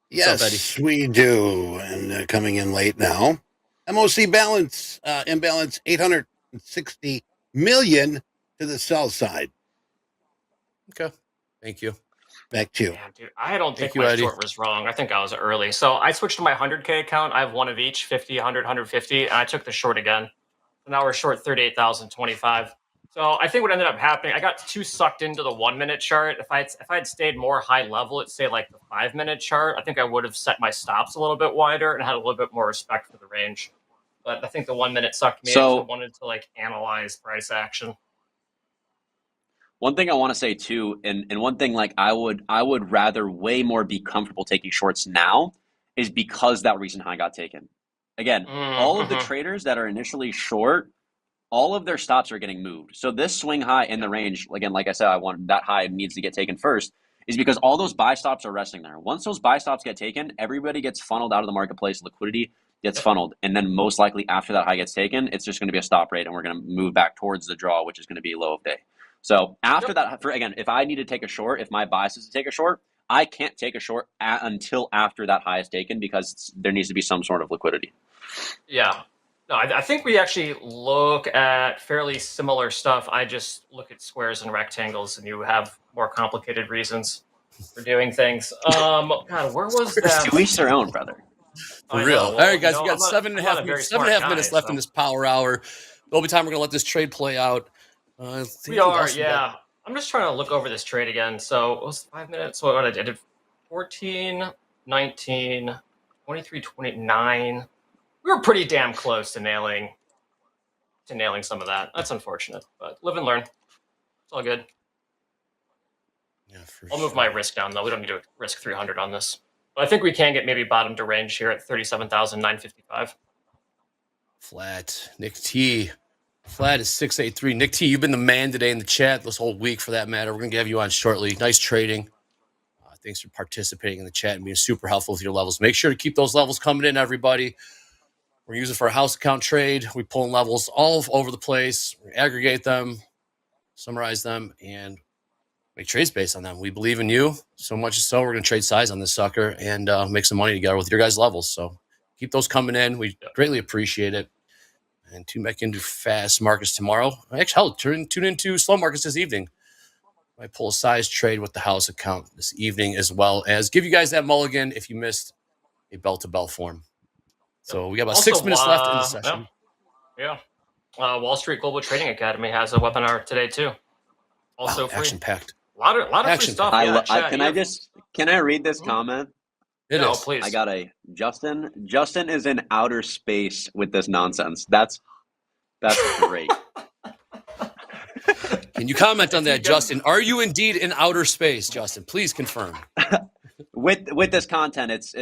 Yes, we do. And coming in late now. MOC balance, imbalance 860 million to the sell side. Okay. Thank you. Back to you. Damn, dude, I don't think Thank you, my Eddie. short was wrong. I think I was early. So I switched to my 100K account. I have one of each, 50, 100, 150, and I took the short again. So now we're short 38,025. So I think what ended up happening, I got too sucked into the 1 minute chart. If I had stayed more high level, let's say like the 5 minute chart, I think I would have set my stops a little bit wider and had a little bit more respect for the range. But I think the 1 minute sucked me in, so I wanted to like analyze price action. One thing I want to say too, and one thing like I would rather way more be comfortable taking shorts now is because that recent high got taken. Again, all of the traders that are initially short, all of their stops are getting moved. So this swing high in the range, again, like I said, I want that high needs to get taken first, is because all those buy stops are resting there. Once those buy stops get taken, everybody gets funneled out of the marketplace, liquidity gets funneled, and then most likely after that high gets taken, it's just going to be a stop rate, and we're going to move back towards the draw, which is going to be low of day. So after that, again, if I need to take a short, if my bias is to take a short, I can't take a short until after that high is taken because there needs to be some sort of liquidity. Yeah. No, I think we actually look at fairly similar stuff. I just look at squares and rectangles, and you have more complicated reasons for doing things. God, where was that? To each their own, brother. For real. All right, guys, we got 7.5 minutes left in this power hour. There'll be time we're going to let this trade play out. We are, yeah. I'm just trying to look over this trade again. So it was 5 minutes. What I did 14, 19, 23, 29. We were pretty damn close to nailing some of that. That's unfortunate, but live and learn. It's all good. Yeah, I'll move my risk down though. We don't need to risk 300 on this. But I think we can get maybe bottom to range here at 37,955. Flat. Nick T. Flat is 683. Nick T, you've been the man today in the chat this whole week for that matter. We're going to have you on shortly. Nice trading. Thanks for participating in the chat and being super helpful with your levels. Make sure to keep those levels coming in, everybody. We're using it for a house account trade. We pull in levels all over the place. We aggregate them, summarize them, and make trades based on them. We believe in you so much so we're going to trade size on this sucker and make some money together with your guys' levels. So keep those coming in. We greatly appreciate it. And tune back into fast markets tomorrow. Actually, hell, tune into slow markets this evening. I pull a size trade with the house account this evening, as well as give you guys that mulligan if you missed a bell-to-bell form. So we got about 6 minutes left in the session. Yeah. Wall Street Global Trading Academy has a webinar today too. Also free. Action-packed. A lot of free stuff. Can I read this comment? Please. I got a Justin. Justin is in outer space with this nonsense. That's great. Can you comment on that, Justin? Are you indeed in outer space, Justin? Please confirm. With this content, it's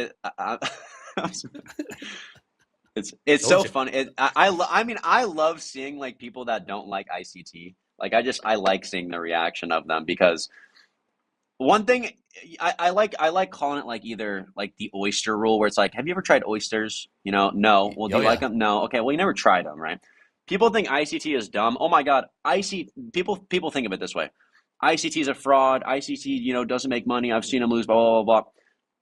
so funny. I love seeing like people that don't like ICT. Like I like seeing the reaction of them because one thing I like calling it like either like the oyster rule where it's like, have you ever tried oysters? No. Well, do you like them? No. Okay. Well, you never tried them, right? People think ICT is dumb. Oh my God, people think of it this way. ICT is a fraud. ICT, doesn't make money. I've seen him lose, blah, blah, blah, blah.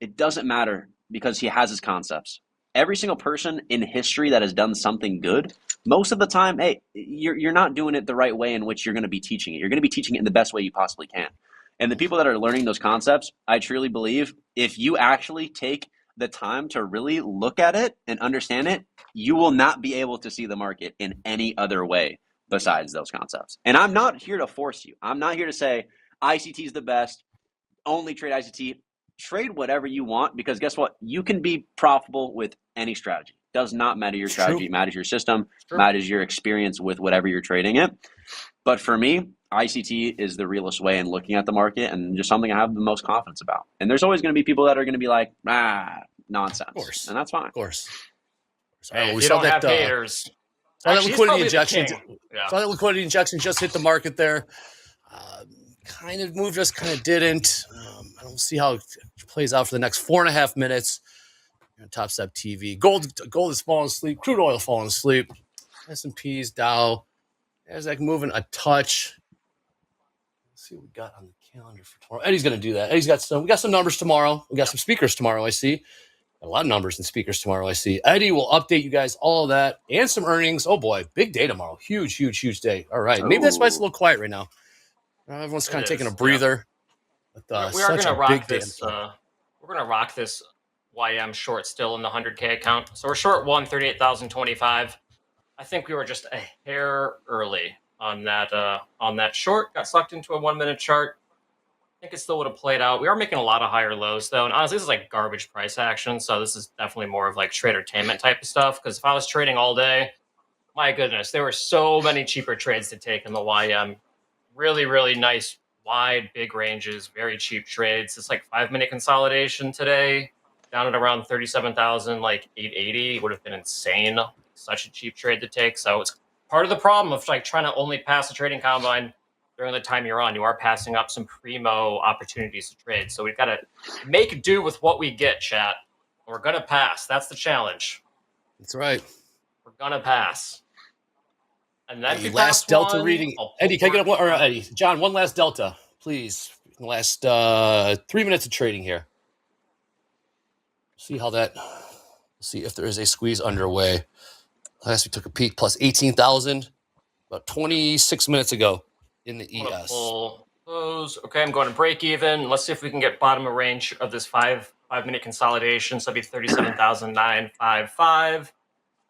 It doesn't matter because he has his concepts. Every single person in history that has done something good, most of the time, hey, you're not doing it the right way in which you're going to be teaching it. You're going to be teaching it in the best way you possibly can. And the people that are learning those concepts, I truly believe if you actually take the time to really look at it and understand it, you will not be able to see the market in any other way besides those concepts. And I'm not here to force you. I'm not here to say ICT is the best, only trade ICT. Trade whatever you want because guess what? You can be profitable with any strategy. Does not matter your strategy. It matters your system. Matters your experience with whatever you're trading it. But for me, ICT is the realest way in looking at the market and just something I have the most confidence about. And there's always going to be people that are going to be like, nonsense. Of course. And that's fine. Of course. Hey, if you don't have haters. Saw that Actually, he's liquidity probably the injection. king. Yeah. Saw that liquidity injection just hit the market there. Kind of moved, just kind of didn't. I don't see how it plays out for the next 4.5 minutes. Topstep TV. Gold is falling asleep. Crude oil falling asleep. S&Ps, Dow. There's like moving a touch. Let's see what we got on the calendar for tomorrow. Eddie's going to do that. We got some numbers tomorrow. We got some speakers tomorrow, I see. A lot of numbers and speakers tomorrow, I see. Eddie will update you guys all of that and some earnings. Oh, boy. Big day tomorrow. Huge, huge, huge day. All right. Maybe that's why it's a little quiet right now. Everyone's kind of taking a breather. Yeah. We are going to rock this. We're going to rock this YM short still in the 100K account. So we're short 38,025. I think we were just a hair early on that short. Got sucked into a 1-minute chart. I think it still would have played out. We are making a lot of higher lows, though. And honestly, this is like garbage price action. So this is definitely more of like tradertainment type of stuff. Because if I was trading all day, my goodness, there were so many cheaper trades to take in the YM. Really, really nice, wide, big ranges, very cheap trades. It's like 5-minute consolidation today, down at around 37,000, like 880. It would have been insane. Such a cheap trade to take. So it's part of the problem of like trying to only pass a trading combine during the time you're on. You are passing up some primo opportunities to trade. So we've got to make do with what we get, chat. We're going to pass. That's the challenge. That's right. We're going to pass. And then the last delta reading. Eddie, can I get one? Or Eddie, John, one last delta, please. The last 3 minutes of trading here. See how that. See if there is a squeeze underway. Last we took a peek, plus 18,000 about 26 minutes ago in the ES. Close. Okay, I'm going to break even. Let's see if we can get bottom of range of this 5-minute consolidation. So that'd be 37,955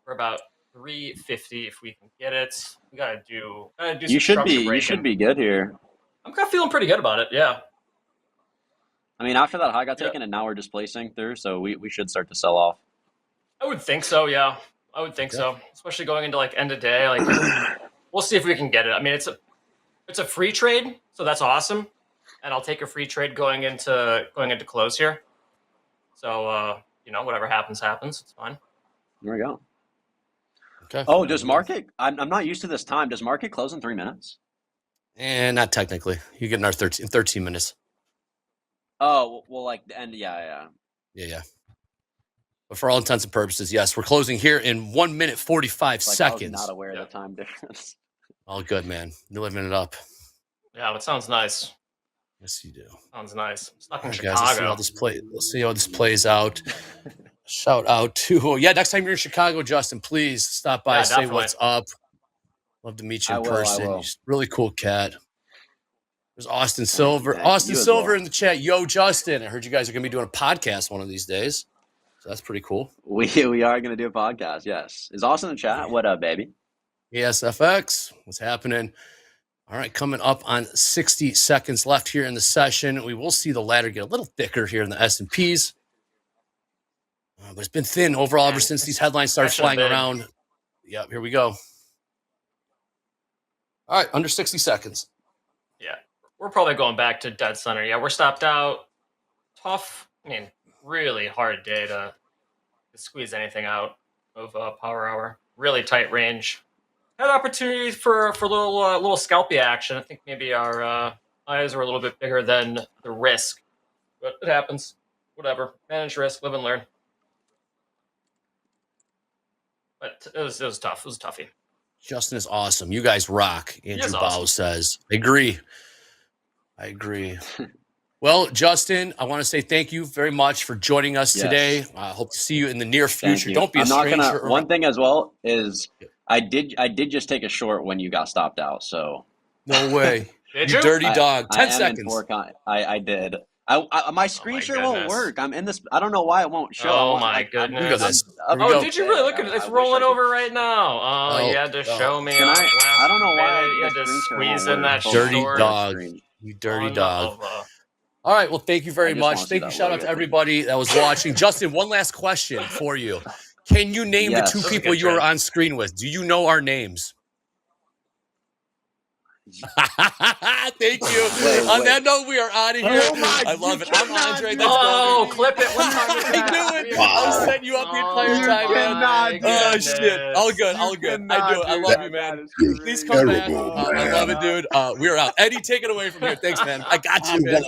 for about 350 if we can get it. We gotta do. You should be good here. I'm kind of feeling pretty good about it. Yeah. I mean, after that high got taken, and now we're displacing through, so we should start to sell off. I would think so. Yeah. I would think so, especially going into like end of day. Like, we'll see if we can get it. I mean, it's a free trade, so that's awesome, and I'll take a free trade going into close here. So whatever happens. It's fine. There we go. Okay. Oh, does market? I'm not used to this time. Does market close in 3 minutes? And not technically. You get another 13 minutes. Oh well, like the end. Yeah. But for all intents and purposes, yes, we're closing here in 1 minute 45 seconds. I was not aware of the time difference. All good, man. You're living it up. Yeah, it sounds nice. Yes, you do. Sounds nice. Stuck in right, Chicago. Guys, let's see how this plays out. Shout out to next time you're in Chicago, Justin, please stop by, say what's up. Love to meet you in person. He's a really cool cat. There's Austin Silver. Austin Silver in the chat. Yo, Justin. I heard you guys are going to be doing a podcast one of these days. So that's pretty cool. We are going to do a podcast, yes. Is Austin in the chat? What up, baby? ESFX. What's happening? All right, coming up on 60 seconds left here in the session. We will see the ladder get a little thicker here in the S&Ps. But it's been thin overall ever since these headlines started flying around. Yep, here we go. All right, under 60 seconds. Yeah, we're probably going back to dead center. Yeah, we're stopped out. Tough. I mean, really hard day to squeeze anything out of power hour. Really tight range. Had opportunities for a little scalpy action. I think maybe our eyes are a little bit bigger than the risk, but it happens. Whatever. Manage risk, live and learn. But it was tough. It was a toughie. Justin is awesome. You guys rock. Andrew Bow says. I agree. Well, Justin, I want to say thank you very much for joining us today. I hope to see you in the near future. Don't be a stranger. One thing as well is I did just take a short when you got stopped out. So no way. Did you dirty dog. 10 seconds. I did. My screen share won't work. I'm in this. I don't know why it won't show. Oh my goodness! Look at this. Did you really look at it? It's rolling over right now. Oh, you had to show me. I don't know why you had to squeeze in that dirty dog. You dirty dog. All right. Well, thank you very much. Thank you. Shout out to everybody that was watching. Justin, one last question for you. Can you name the two people you were on screen with? Do you know our names? Thank you. On that note, we are out of here. I love it. I'm Andre. Clip it. What time is that? I knew it. setting you up the entire Oh time, man. my Oh shit! All goodness. good, all good. I do it. I love you, man. Please come back. Terrible, I man. love it, dude. We're out. Eddie, take it away from here. Thanks, man. I got you, I'm man. gonna